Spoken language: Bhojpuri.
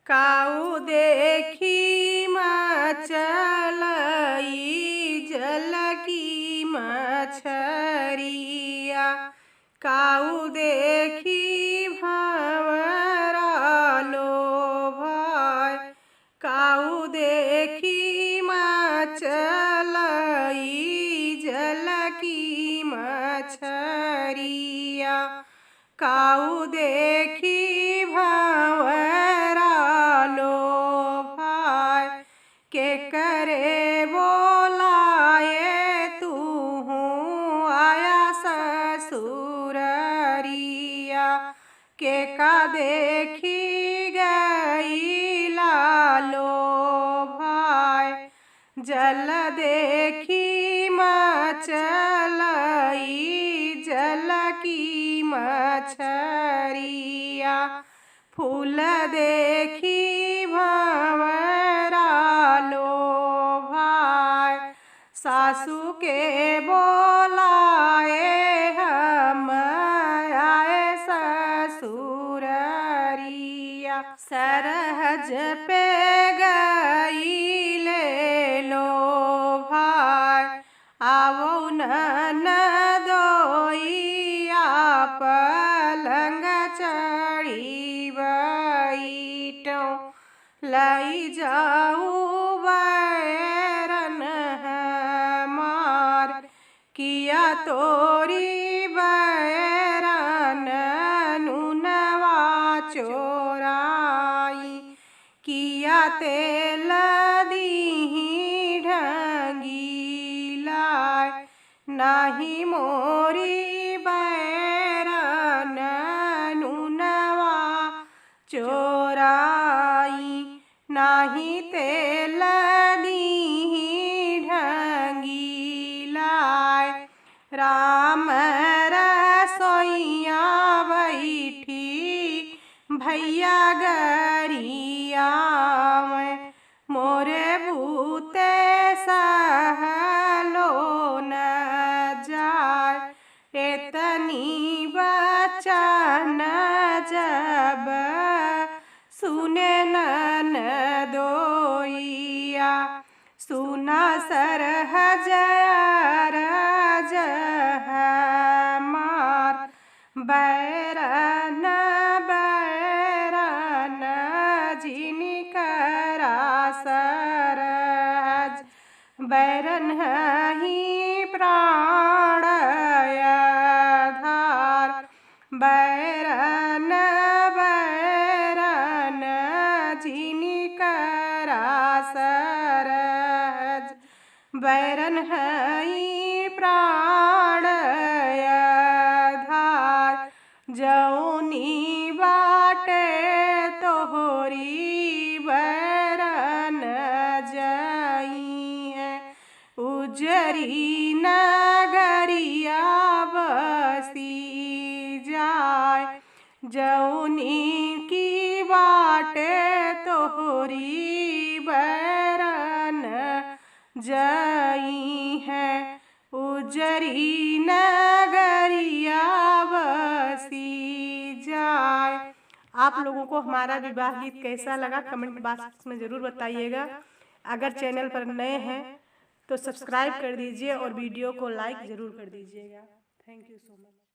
काऊ देखी मचलई जल की मछरिया। काऊ देखी भंवरा लोभाय। काऊ देखी मचलई जल की मछरिया। काऊ देखी भंवरा लोभाय। के करे बोलाए तू आया ससुररिया। के का देखी गई लालो भाई। जल देखी मचलई जल की मछरिया। फूल देखी भंवरा लोभाय। सासू के बोलाए हम आए ससुररिया। सरहज पे गई ले लो भाई। आवो ननदोइया पलंग चढ़ी बैठो। लई जाऊ बैरन हमार। किया तोरी बैरन नुनवा चोराई। किया तेल दीही ढंगीलाय। नाही मोरी बैरन नुनवा चोराई। नाही तेल दीही ढंगीलाय। राम रसोइया बैठी भैया गरिया में। मोरे बूते सहलो न जाय। एतनी बचन जब सुने ननदोइया। सुना सरहज अरज हमार। बैरन बैरन जिनकरा सरहज। बैरन ही प्राण आधार। बैरन बैरन जिनकरा सरहज। बैरन ही प्राण आधार। जौनी बाटे तोहरी बैरन जई है। उजरी नगरिया बसी जाय। जौनी की बाटे तोहरी बैरन जई है। उजरी नगरिया बसी जाय। आप लोगों को हमारा विवाह गीत कैसा लगा कमेंट बॉक्स में ज़रूर बताइएगा। अगर चैनल पर नए हैं तो सब्सक्राइब कर दीजिए और वीडियो को लाइक ज़रूर कर दीजिएगा। Thank you so much.